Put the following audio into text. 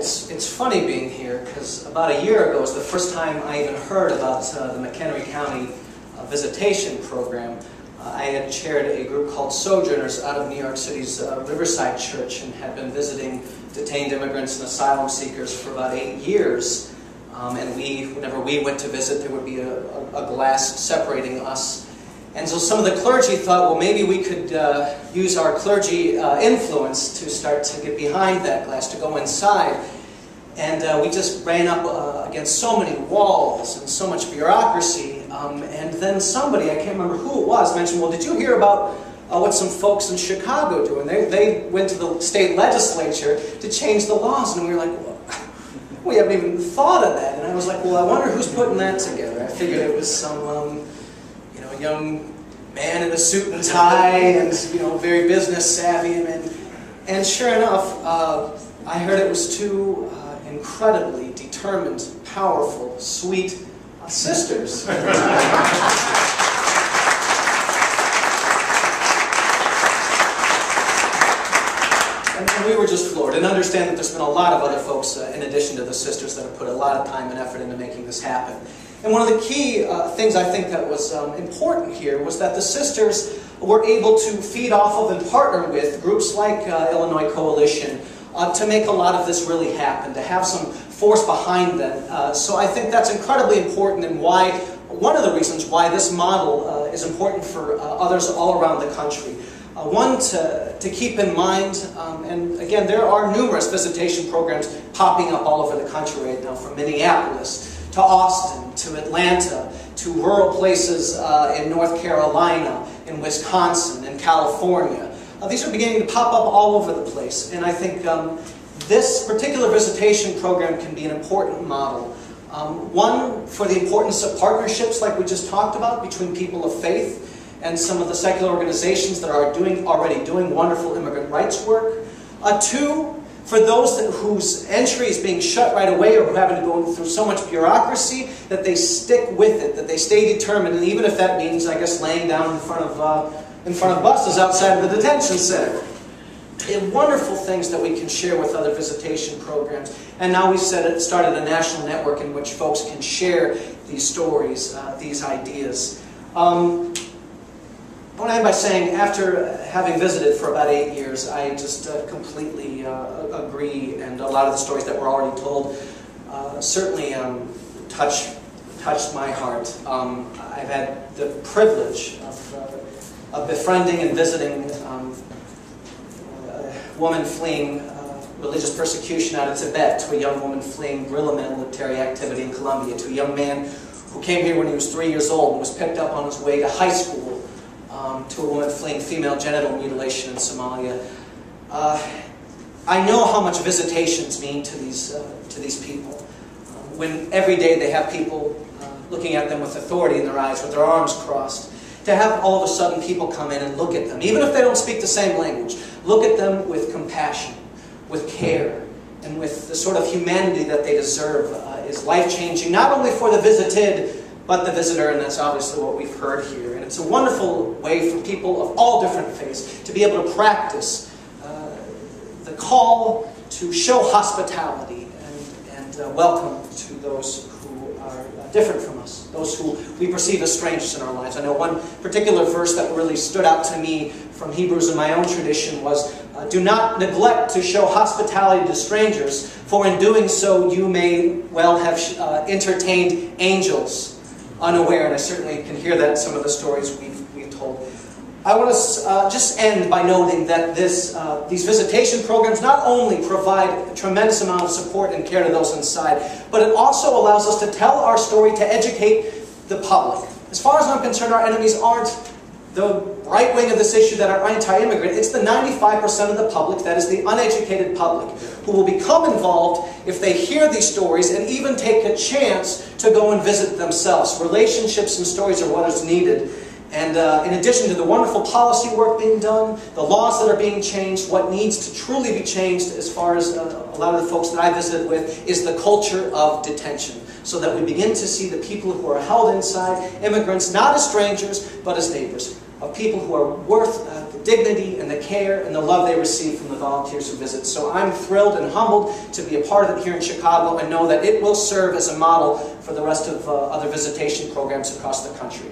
it's funny being here, because about a year ago was the first time I even heard about the McHenry County Visitation program. I had chaired a group called Sojourners out of New York City's Riverside Church, and had been visiting detained immigrants and asylum seekers for about 8 years. And whenever we went to visit, there would be a glass separating us. And so some of the clergy thought, well, maybe we could use our clergy influence to start to get behind that glass, to go inside. And we just ran up against so many walls and so much bureaucracy. And then somebody, I can't remember who it was, mentioned, well, did you hear about what some folks in Chicago do? And they went to the state legislature to change the laws. And we were like, well, we haven't even thought of that. And I was like, well, I wonder who's putting that together. I figured it was some young man in a suit and tie, and very business savvy, and sure enough, I heard it was two incredibly determined, powerful, sweet sisters. And we were just floored, and understand that there's been a lot of other folks, in addition to the sisters, that have put a lot of time and effort into making this happen. And one of the key things I think that was important here was that the sisters were able to feed off of and partner with groups like Illinois Coalition to make a lot of this really happen, to have some force behind them. So I think that's incredibly important, and one of the reasons why this model is important for others all around the country. One to keep in mind, and again, there are numerous visitation programs popping up all over the country right now, from Minneapolis to Austin, to Atlanta, to rural places in North Carolina, in Wisconsin, in California. These are beginning to pop up all over the place, and I think this particular visitation program can be an important model. One, for the importance of partnerships like we just talked about between people of faith and some of the secular organizations that are already doing wonderful immigrant rights work. Two, for those whose entry is being shut right away, or who happen to go through so much bureaucracy, that they stick with it, that they stay determined, and even if that means, I guess, laying down in front of buses outside of the detention center. Wonderful things that we can share with other visitation programs. And now we've started a national network in which folks can share these stories, these ideas. I want to end by saying, after having visited for about 8 years, I just completely agree, and a lot of the stories that were already told certainly touched my heart. I've had the privilege of befriending and visiting a woman fleeing religious persecution out of Tibet, to a young woman fleeing guerrilla military activity in Colombia, to a young man who came here when he was 3 years old and was picked up on his way to high school, to a woman fleeing female genital mutilation in Somalia. I know how much visitations mean to these people. When every day they have people looking at them with authority in their eyes, with their arms crossed. To have all of a sudden people come in and look at them, even if they don't speak the same language, look at them with compassion, with care, and with the sort of humanity that they deserve is life-changing, not only for the visited, but the visitor, and that's obviously what we've heard here. And it's a wonderful way for people of all different faiths to be able to practice the call to show hospitality and welcome to those who are different from us, those who we perceive as strangers in our lives. I know one particular verse that really stood out to me from Hebrews in my own tradition was, do not neglect to show hospitality to strangers, for in doing so you may well have entertained angels unaware. And I certainly can hear that in some of the stories we've told. I want to just end by noting that these visitation programs not only provide a tremendous amount of support and care to those inside, but it also allows us to tell our story, to educate the public. As far as I'm concerned, our enemies aren't the right wing of this issue that are anti-immigrant. It's the 95% of the public, that is the uneducated public, who will become involved if they hear these stories and even take a chance to go and visit themselves. Relationships and stories are what is needed. And in addition to the wonderful policy work being done, the laws that are being changed, what needs to truly be changed, as far as a lot of the folks that I visited with, is the culture of detention. So that we begin to see the people who are held inside, immigrants, not as strangers, but as neighbors, of people who are worth dignity and the care and the love they receive from the volunteers who visit. So I'm thrilled and humbled to be a part of it here in Chicago and know that it will serve as a model for the rest of other visitation programs across the country.